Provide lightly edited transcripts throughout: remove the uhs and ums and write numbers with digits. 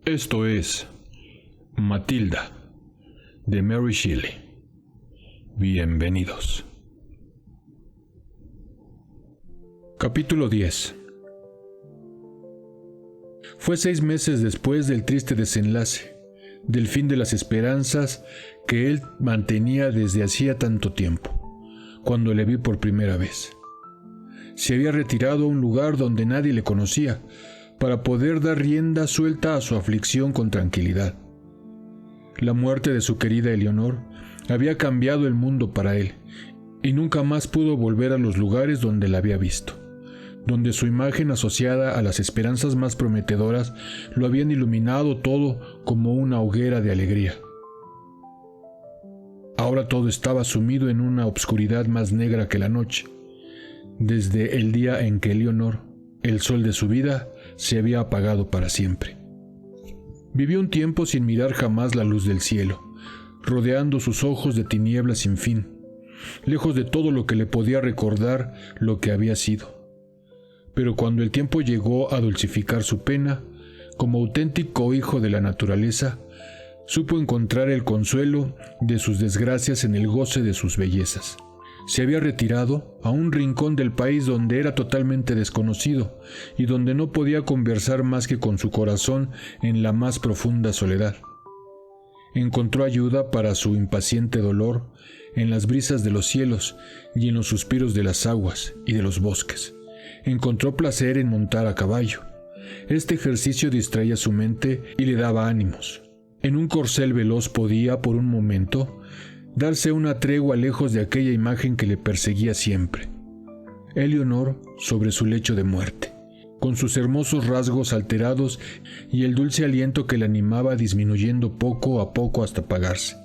Esto es Matilda, de Mary Shelley. Bienvenidos. Capítulo 10. Fue 6 meses después del triste desenlace, del fin de las esperanzas que él mantenía desde hacía tanto tiempo, cuando le vi por primera vez. Se había retirado a un lugar donde nadie le conocía, para poder dar rienda suelta a su aflicción con tranquilidad. La muerte de su querida Eleonor había cambiado el mundo para él, y nunca más pudo volver a los lugares donde la había visto, donde su imagen asociada a las esperanzas más prometedoras lo habían iluminado todo como una hoguera de alegría. Ahora todo estaba sumido en una obscuridad más negra que la noche, desde el día en que Eleonor, el sol de su vida, se había apagado para siempre. Vivió un tiempo sin mirar jamás la luz del cielo, rodeando sus ojos de tinieblas sin fin, lejos de todo lo que le podía recordar lo que había sido. Pero cuando el tiempo llegó a dulcificar su pena, como auténtico hijo de la naturaleza, supo encontrar el consuelo de sus desgracias en el goce de sus bellezas. Se había retirado a un rincón del país donde era totalmente desconocido y donde no podía conversar más que con su corazón en la más profunda soledad. Encontró ayuda para su impaciente dolor en las brisas de los cielos y en los suspiros de las aguas y de los bosques. Encontró placer en montar a caballo. Este ejercicio distraía su mente y le daba ánimos. En un corcel veloz podía, por un momento, darse una tregua lejos de aquella imagen que le perseguía siempre. Eleonor sobre su lecho de muerte, con sus hermosos rasgos alterados y el dulce aliento que la animaba disminuyendo poco a poco hasta apagarse.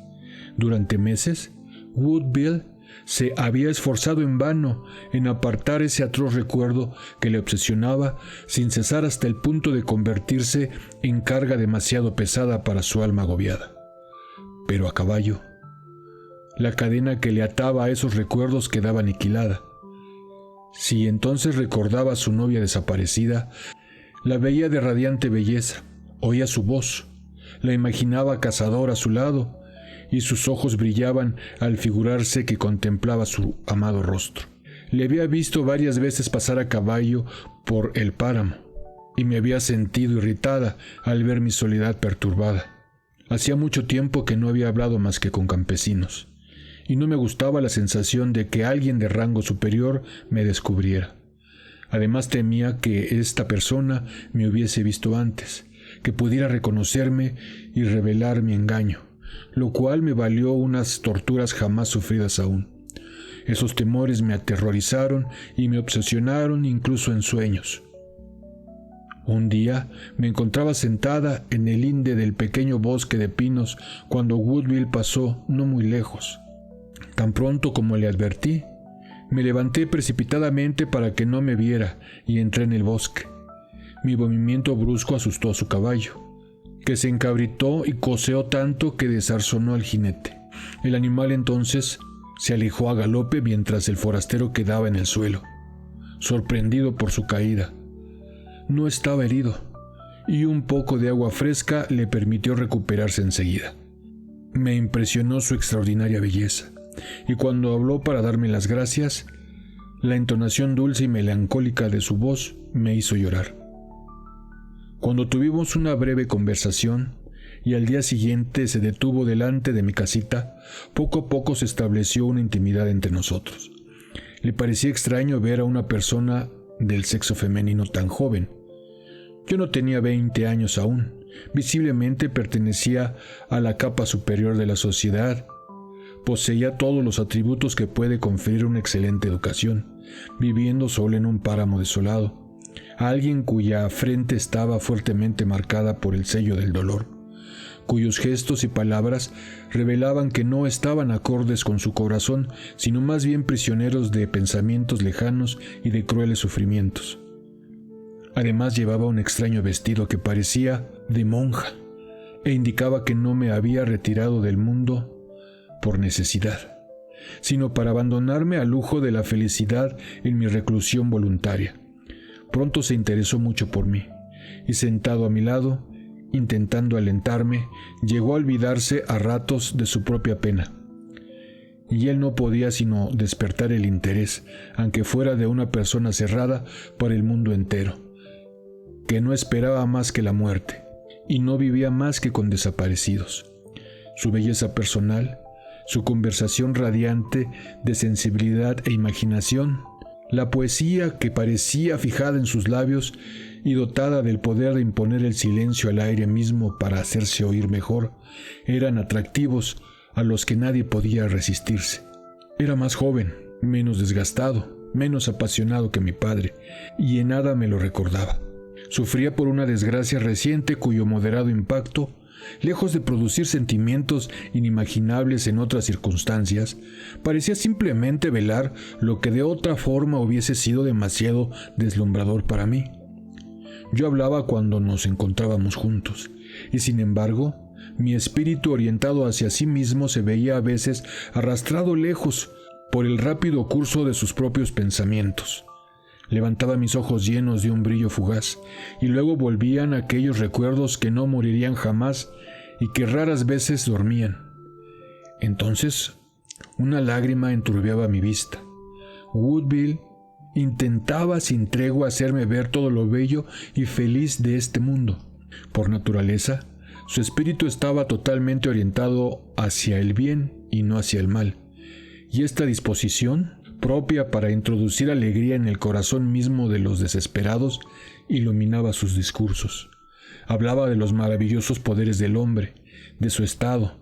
Durante meses, Woodville se había esforzado en vano en apartar ese atroz recuerdo que le obsesionaba sin cesar hasta el punto de convertirse en carga demasiado pesada para su alma agobiada. Pero a caballo, la cadena que le ataba a esos recuerdos quedaba aniquilada. Si entonces recordaba a su novia desaparecida, la veía de radiante belleza, oía su voz, la imaginaba cazador a su lado, y sus ojos brillaban al figurarse que contemplaba su amado rostro. Le había visto varias veces pasar a caballo por el páramo, y me había sentido irritada al ver mi soledad perturbada. Hacía mucho tiempo que no había hablado más que con campesinos, y no me gustaba la sensación de que alguien de rango superior me descubriera. Además temía que esta persona me hubiese visto antes, que pudiera reconocerme y revelar mi engaño, lo cual me valió unas torturas jamás sufridas aún. Esos temores me aterrorizaron y me obsesionaron incluso en sueños. Un día me encontraba sentada en el linde del pequeño bosque de pinos cuando Woodville pasó no muy lejos. Tan pronto como le advertí, me levanté precipitadamente para que no me viera y entré en el bosque. Mi movimiento brusco asustó a su caballo, que se encabritó y coceó tanto que desarzonó al jinete. El animal entonces se alejó a galope mientras el forastero quedaba en el suelo, sorprendido por su caída. No estaba herido, y un poco de agua fresca le permitió recuperarse enseguida. Me impresionó su extraordinaria belleza, y cuando habló para darme las gracias, la entonación dulce y melancólica de su voz me hizo llorar. Cuando tuvimos una breve conversación, y al día siguiente se detuvo delante de mi casita, poco a poco se estableció una intimidad entre nosotros. Le parecía extraño ver a una persona del sexo femenino tan joven. Yo no tenía 20 años aún, visiblemente pertenecía a la capa superior de la sociedad. Poseía todos los atributos que puede conferir una excelente educación, viviendo solo en un páramo desolado. Alguien cuya frente estaba fuertemente marcada por el sello del dolor, cuyos gestos y palabras revelaban que no estaban acordes con su corazón, sino más bien prisioneros de pensamientos lejanos y de crueles sufrimientos. Además llevaba un extraño vestido que parecía de monja e indicaba que no me había retirado del mundo por necesidad, sino para abandonarme al lujo de la felicidad en mi reclusión voluntaria. Pronto se interesó mucho por mí, y sentado a mi lado, intentando alentarme, llegó a olvidarse a ratos de su propia pena. Y él no podía sino despertar el interés, aunque fuera de una persona cerrada por el mundo entero, que no esperaba más que la muerte, y no vivía más que con desaparecidos. Su belleza personal, su conversación radiante de sensibilidad e imaginación, la poesía que parecía fijada en sus labios y dotada del poder de imponer el silencio al aire mismo para hacerse oír mejor, eran atractivos a los que nadie podía resistirse. Era más joven, menos desgastado, menos apasionado que mi padre, y en nada me lo recordaba. Sufría por una desgracia reciente cuyo moderado impacto, lejos de producir sentimientos inimaginables en otras circunstancias, parecía simplemente velar lo que de otra forma hubiese sido demasiado deslumbrador para mí. Yo hablaba cuando nos encontrábamos juntos, y sin embargo, mi espíritu orientado hacia sí mismo se veía a veces arrastrado lejos por el rápido curso de sus propios pensamientos. Levantaba mis ojos llenos de un brillo fugaz, y luego volvían aquellos recuerdos que no morirían jamás y que raras veces dormían. Entonces, una lágrima enturbiaba mi vista. Woodville intentaba sin tregua hacerme ver todo lo bello y feliz de este mundo. Por naturaleza, su espíritu estaba totalmente orientado hacia el bien y no hacia el mal, y esta disposición, propia para introducir alegría en el corazón mismo de los desesperados, iluminaba sus discursos. Hablaba de los maravillosos poderes del hombre, de su estado,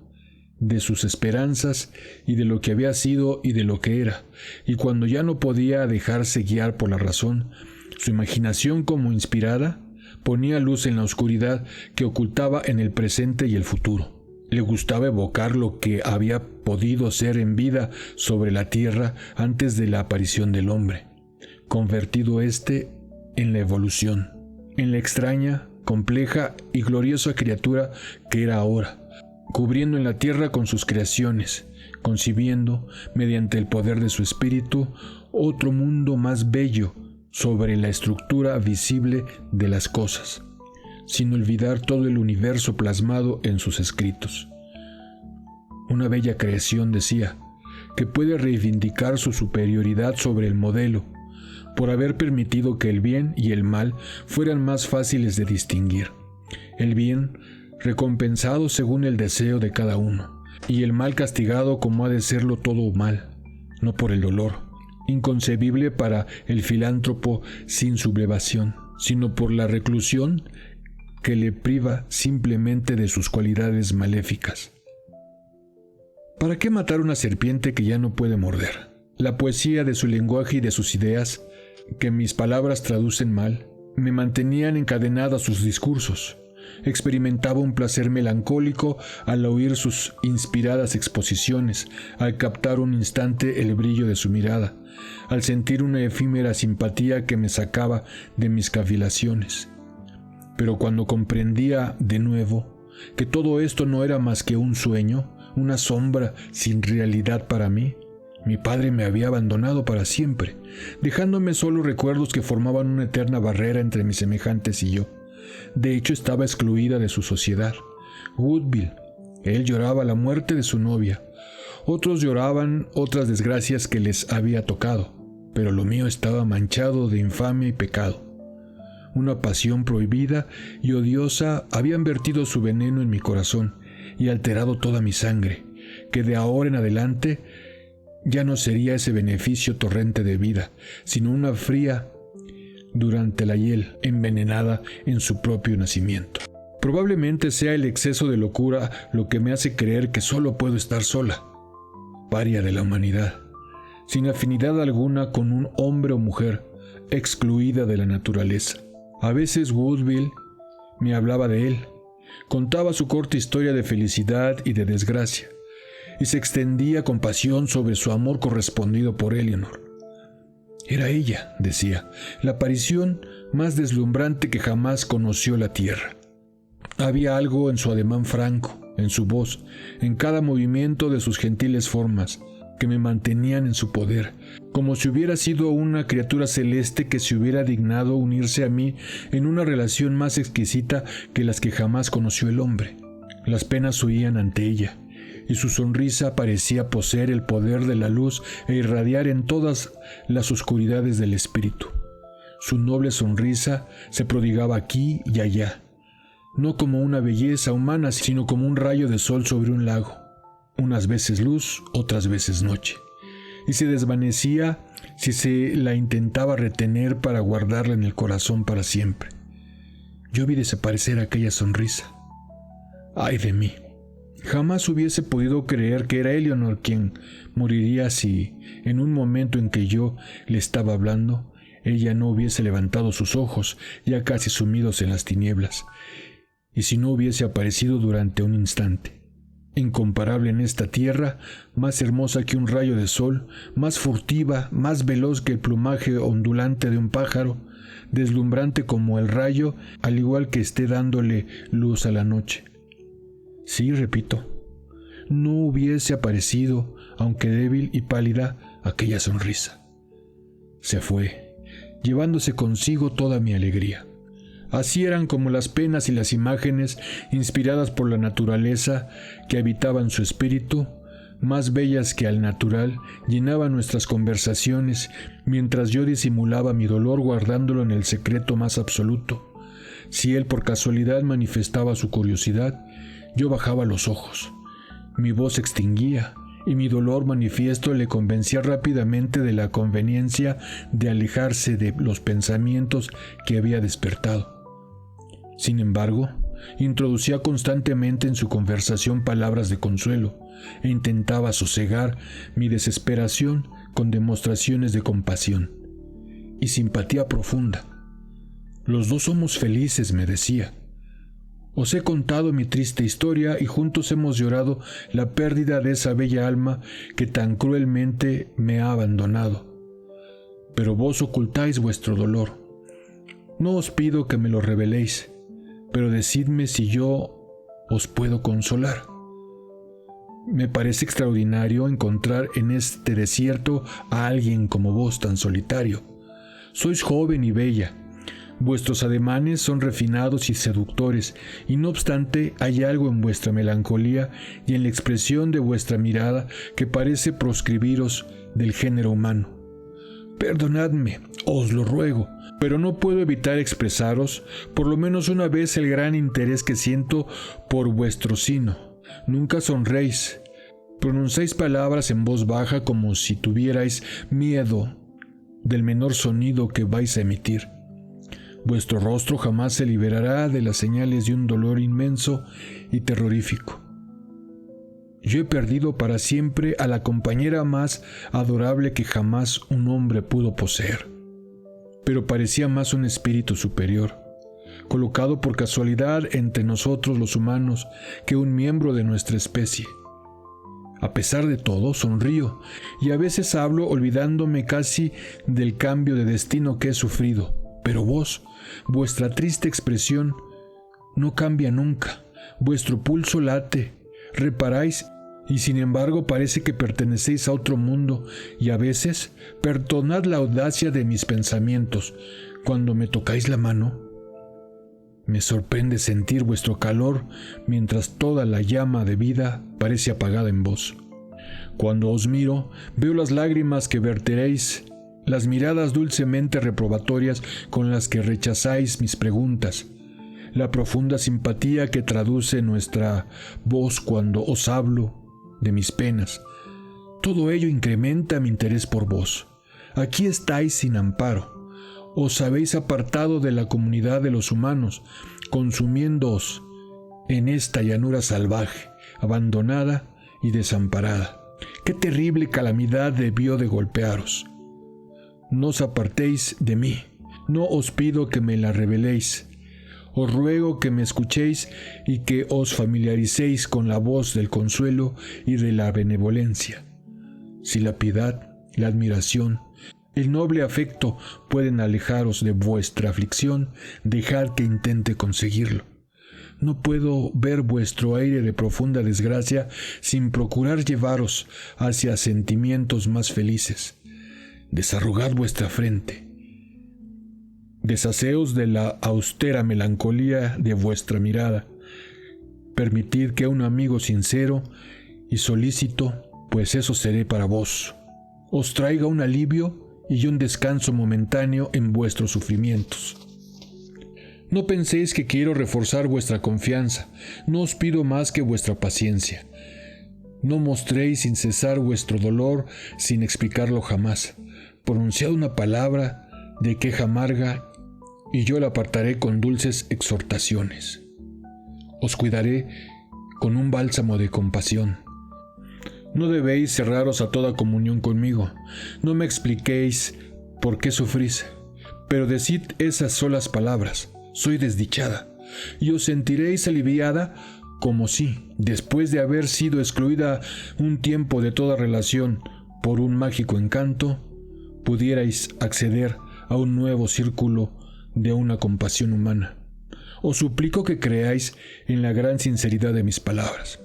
de sus esperanzas y de lo que había sido y de lo que era, y cuando ya no podía dejarse guiar por la razón, su imaginación como inspirada ponía luz en la oscuridad que ocultaba en el presente y el futuro. Le gustaba evocar lo que había podido ser en vida sobre la tierra antes de la aparición del hombre, convertido éste en la evolución, en la extraña, compleja y gloriosa criatura que era ahora, cubriendo en la tierra con sus creaciones, concibiendo, mediante el poder de su espíritu, otro mundo más bello sobre la estructura visible de las cosas, sin olvidar todo el universo plasmado en sus escritos. Una bella creación, decía, que puede reivindicar su superioridad sobre el modelo, por haber permitido que el bien y el mal fueran más fáciles de distinguir. El bien recompensado según el deseo de cada uno, y el mal castigado como ha de serlo todo mal, no por el dolor, inconcebible para el filántropo sin sublevación, sino por la reclusión que le priva simplemente de sus cualidades maléficas. ¿Para qué matar una serpiente que ya no puede morder? La poesía de su lenguaje y de sus ideas, que mis palabras traducen mal, me mantenían encadenado a sus discursos. Experimentaba un placer melancólico al oír sus inspiradas exposiciones, al captar un instante el brillo de su mirada, al sentir una efímera simpatía que me sacaba de mis cavilaciones. Pero cuando comprendía de nuevo que todo esto no era más que un sueño, una sombra sin realidad para mí, mi padre me había abandonado para siempre, dejándome solo recuerdos que formaban una eterna barrera entre mis semejantes y yo. De hecho, estaba excluida de su sociedad. Woodville, él lloraba la muerte de su novia. Otros lloraban otras desgracias que les había tocado, pero lo mío estaba manchado de infamia y pecado. Una pasión prohibida y odiosa habían vertido su veneno en mi corazón y alterado toda mi sangre, que de ahora en adelante ya no sería ese beneficio torrente de vida, sino una fría durante la hiel envenenada en su propio nacimiento. Probablemente sea el exceso de locura lo que me hace creer que solo puedo estar sola, paria de la humanidad, sin afinidad alguna con un hombre o mujer, excluida de la naturaleza. A veces Woodville me hablaba de él, contaba su corta historia de felicidad y de desgracia, y se extendía con pasión sobre su amor correspondido por Eleanor. Era ella, decía, la aparición más deslumbrante que jamás conoció la tierra. Había algo en su ademán franco, en su voz, en cada movimiento de sus gentiles formas, que me mantenían en su poder, como si hubiera sido una criatura celeste que se hubiera dignado unirse a mí en una relación más exquisita que las que jamás conoció el hombre. Las penas huían ante ella, y su sonrisa parecía poseer el poder de la luz e irradiar en todas las oscuridades del espíritu. Su noble sonrisa se prodigaba aquí y allá, no como una belleza humana, sino como un rayo de sol sobre un lago, unas veces luz, otras veces noche, y se desvanecía si se la intentaba retener para guardarla en el corazón para siempre. Yo vi desaparecer aquella sonrisa. ¡Ay de mí! Jamás hubiese podido creer que era Eleanor quien moriría si, en un momento en que yo le estaba hablando, ella no hubiese levantado sus ojos, ya casi sumidos en las tinieblas, y si no hubiese aparecido durante un instante. Incomparable en esta tierra, más hermosa que un rayo de sol, más furtiva, más veloz que el plumaje ondulante de un pájaro, deslumbrante como el rayo, al igual que esté dándole luz a la noche. Sí, repito, no hubiese aparecido, aunque débil y pálida, aquella sonrisa. Se fue, llevándose consigo toda mi alegría. Así eran como las penas y las imágenes, inspiradas por la naturaleza que habitaban su espíritu, más bellas que al natural, llenaban nuestras conversaciones, mientras yo disimulaba mi dolor guardándolo en el secreto más absoluto. Si él por casualidad manifestaba su curiosidad, yo bajaba los ojos. Mi voz se extinguía, y mi dolor manifiesto le convencía rápidamente de la conveniencia de alejarse de los pensamientos que había despertado. Sin embargo, introducía constantemente en su conversación palabras de consuelo e intentaba sosegar mi desesperación con demostraciones de compasión y simpatía profunda. Los dos somos felices, me decía. Os he contado mi triste historia y juntos hemos llorado la pérdida de esa bella alma que tan cruelmente me ha abandonado. Pero vos ocultáis vuestro dolor. No os pido que me lo reveléis, pero decidme si yo os puedo consolar. Me parece extraordinario encontrar en este desierto a alguien como vos tan solitario. Sois joven y bella. Vuestros ademanes son refinados y seductores, y no obstante hay algo en vuestra melancolía y en la expresión de vuestra mirada que parece proscribiros del género humano. Perdonadme, os lo ruego, pero no puedo evitar expresaros, por lo menos una vez, el gran interés que siento por vuestro sino. Nunca sonreís, pronunciáis palabras en voz baja como si tuvierais miedo del menor sonido que vais a emitir. Vuestro rostro jamás se liberará de las señales de un dolor inmenso y terrorífico. Yo he perdido para siempre a la compañera más adorable que jamás un hombre pudo poseer, pero parecía más un espíritu superior, colocado por casualidad entre nosotros los humanos, que un miembro de nuestra especie. A pesar de todo, sonrío, y a veces hablo olvidándome casi del cambio de destino que he sufrido. Pero vos, vuestra triste expresión no cambia nunca. Vuestro pulso late, reparáis, y sin embargo parece que pertenecéis a otro mundo, y a veces, perdonad la audacia de mis pensamientos, cuando me tocáis la mano, me sorprende sentir vuestro calor mientras toda la llama de vida parece apagada en vos. Cuando os miro, veo las lágrimas que verteréis, las miradas dulcemente reprobatorias con las que rechazáis mis preguntas, la profunda simpatía que traduce nuestra voz cuando os hablo de mis penas. Todo ello incrementa mi interés por vos. Aquí estáis sin amparo. Os habéis apartado de la comunidad de los humanos, consumiéndoos en esta llanura salvaje, abandonada y desamparada. ¡Qué terrible calamidad debió de golpearos! No os apartéis de mí, no os pido que me la reveléis. Os ruego que me escuchéis y que os familiaricéis con la voz del consuelo y de la benevolencia. Si la piedad, la admiración, el noble afecto pueden alejaros de vuestra aflicción, dejad que intente conseguirlo. No puedo ver vuestro aire de profunda desgracia sin procurar llevaros hacia sentimientos más felices. Desarrugad vuestra frente. Deshaceos de la austera melancolía de vuestra mirada. Permitid que un amigo sincero y solícito, pues eso seré para vos, os traiga un alivio y un descanso momentáneo en vuestros sufrimientos. No penséis que quiero reforzar vuestra confianza, no os pido más que vuestra paciencia. No mostréis sin cesar vuestro dolor sin explicarlo jamás. Pronunciad una palabra de queja amarga y yo la apartaré con dulces exhortaciones. Os cuidaré con un bálsamo de compasión. No debéis cerraros a toda comunión conmigo. No me expliquéis por qué sufrís, pero decid esas solas palabras: soy desdichada, y os sentiréis aliviada, como si, después de haber sido excluida un tiempo de toda relación por un mágico encanto, pudierais acceder a un nuevo círculo de una compasión humana. Os suplico que creáis en la gran sinceridad de mis palabras,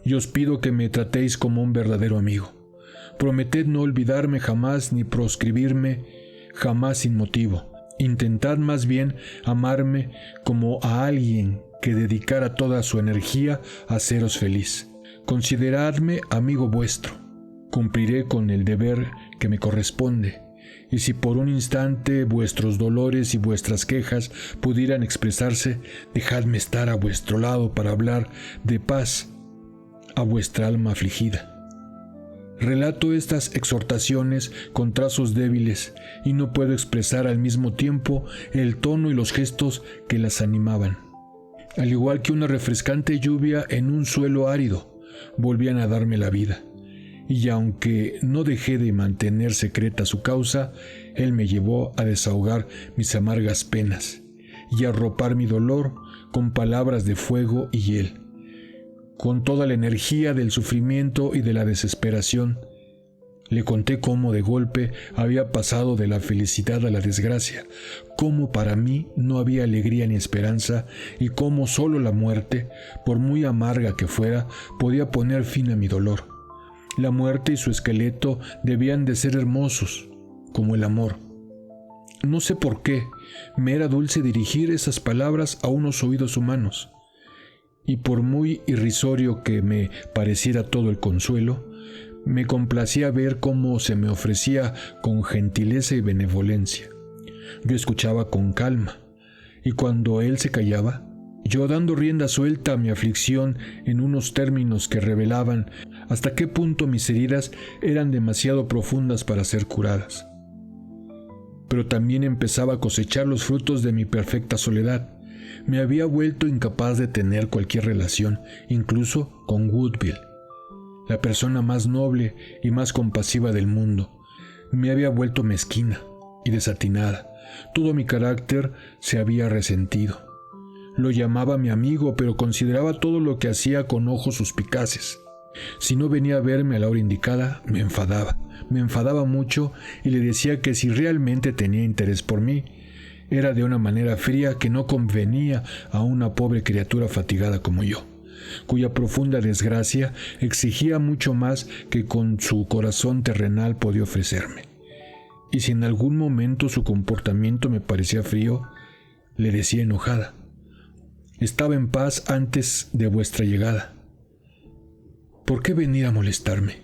y os pido que me tratéis como un verdadero amigo. Prometed no olvidarme jamás ni proscribirme jamás sin motivo. Intentad más bien amarme como a alguien que dedicara toda su energía a haceros feliz. Consideradme amigo vuestro. Cumpliré con el deber que me corresponde. Y si por un instante vuestros dolores y vuestras quejas pudieran expresarse, dejadme estar a vuestro lado para hablar de paz a vuestra alma afligida. Relato estas exhortaciones con trazos débiles y no puedo expresar al mismo tiempo el tono y los gestos que las animaban. Al igual que una refrescante lluvia en un suelo árido, volvían a darme la vida. Y aunque no dejé de mantener secreta su causa, él me llevó a desahogar mis amargas penas y a arropar mi dolor con palabras de fuego y hiel. Con toda la energía del sufrimiento y de la desesperación, le conté cómo de golpe había pasado de la felicidad a la desgracia, cómo para mí no había alegría ni esperanza y cómo solo la muerte, por muy amarga que fuera, podía poner fin a mi dolor. La muerte y su esqueleto debían de ser hermosos, como el amor. No sé por qué, me era dulce dirigir esas palabras a unos oídos humanos. Y por muy irrisorio que me pareciera todo el consuelo, me complacía ver cómo se me ofrecía con gentileza y benevolencia. Yo escuchaba con calma, y cuando él se callaba, yo dando rienda suelta a mi aflicción en unos términos que revelaban hasta qué punto mis heridas eran demasiado profundas para ser curadas. Pero también empezaba a cosechar los frutos de mi perfecta soledad. Me había vuelto incapaz de tener cualquier relación, incluso con Woodville, la persona más noble y más compasiva del mundo. Me había vuelto mezquina y desatinada. Todo mi carácter se había resentido. Lo llamaba mi amigo, pero consideraba todo lo que hacía con ojos suspicaces. Si no venía a verme a la hora indicada, me enfadaba mucho y le decía que si realmente tenía interés por mí, era de una manera fría que no convenía a una pobre criatura fatigada como yo, cuya profunda desgracia exigía mucho más que con su corazón terrenal podía ofrecerme. Y si en algún momento su comportamiento me parecía frío, le decía enojada: estaba en paz antes de vuestra llegada. ¿Por qué venir a molestarme?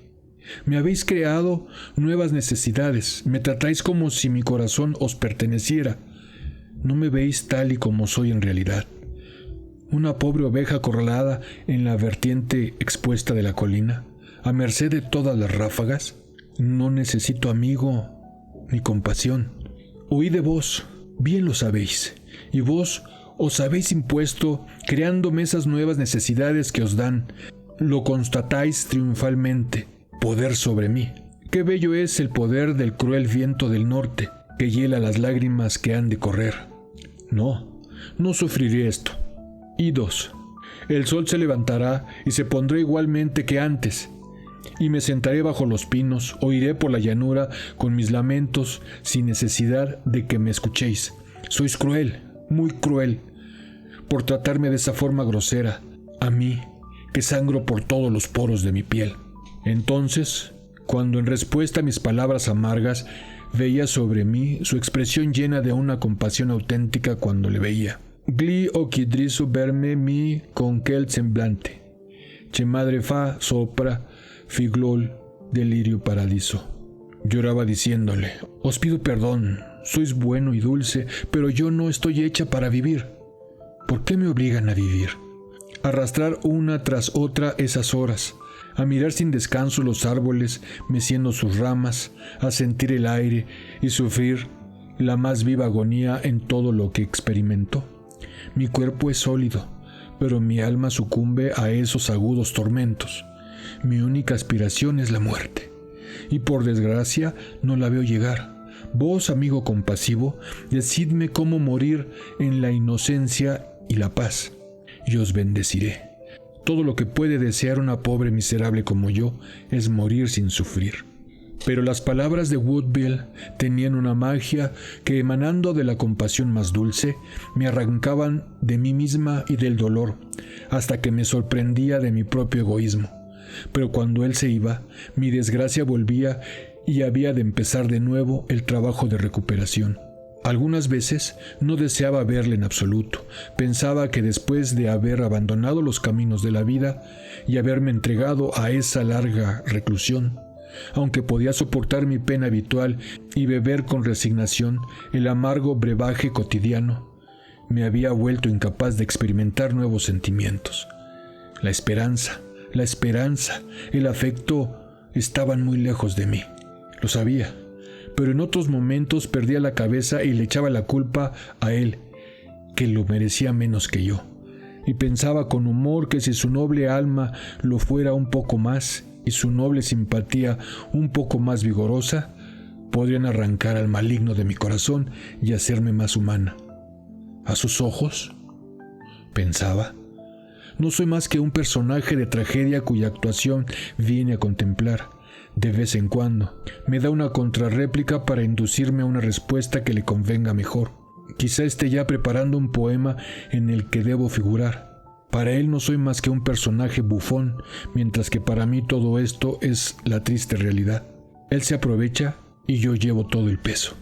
Me habéis creado nuevas necesidades, me tratáis como si mi corazón os perteneciera. No me veis tal y como soy en realidad. Una pobre oveja acorralada en la vertiente expuesta de la colina, a merced de todas las ráfagas. No necesito amigo ni compasión. Huí de vos, bien lo sabéis, y vos os habéis impuesto creándome esas nuevas necesidades que os dan. Lo constatáis triunfalmente, poder sobre mí. Qué bello es el poder del cruel viento del norte, que hiela las lágrimas que han de correr. No sufriré esto. Idos. El sol se levantará y se pondrá igualmente que antes, y me sentaré bajo los pinos, o iré por la llanura con mis lamentos sin necesidad de que me escuchéis. Sois cruel, muy cruel. por tratarme de esa forma grosera, a mí, que sangro por todos los poros de mi piel. Entonces, cuando en respuesta a mis palabras amargas, veía sobre mí su expresión llena de una compasión auténtica cuando le veía. Gli occhi driso verme mi con quel semblante, che madre fa sopra figlol delirio paradiso. Lloraba diciéndole: os pido perdón, sois bueno y dulce, pero yo no estoy hecha para vivir. ¿Por qué me obligan a vivir? Arrastrar una tras otra esas horas, a mirar sin descanso los árboles meciendo sus ramas, a sentir el aire y sufrir la más viva agonía en todo lo que experimento. Mi cuerpo es sólido, pero mi alma sucumbe a esos agudos tormentos. Mi única aspiración es la muerte, y por desgracia no la veo llegar. Vos, amigo compasivo, decidme cómo morir en la inocencia y la paz, y os bendeciré. Todo lo que puede desear una pobre miserable como yo es morir sin sufrir. Pero las palabras de Woodville tenían una magia que, emanando de la compasión más dulce, me arrancaban de mí misma y del dolor, hasta que me sorprendía de mi propio egoísmo. Pero cuando él se iba, mi desgracia volvía y había de empezar de nuevo el trabajo de recuperación. Algunas veces no deseaba verle en absoluto. Pensaba que después de haber abandonado los caminos de la vida y haberme entregado a esa larga reclusión, aunque podía soportar mi pena habitual y beber con resignación el amargo brebaje cotidiano, me había vuelto incapaz de experimentar nuevos sentimientos. La esperanza, el afecto estaban muy lejos de mí. Lo sabía, pero en otros momentos perdía la cabeza y le echaba la culpa a él, que lo merecía menos que yo, y pensaba con humor que si su noble alma lo fuera un poco más y su noble simpatía un poco más vigorosa, podrían arrancar al maligno de mi corazón y hacerme más humana. A sus ojos, pensaba, no soy más que un personaje de tragedia cuya actuación viene a contemplar. De vez en cuando me da una contrarréplica para inducirme a una respuesta que le convenga mejor. Quizá esté ya preparando un poema en el que debo figurar. Para él no soy más que un personaje bufón, mientras que para mí todo esto es la triste realidad. Él se aprovecha y yo llevo todo el peso.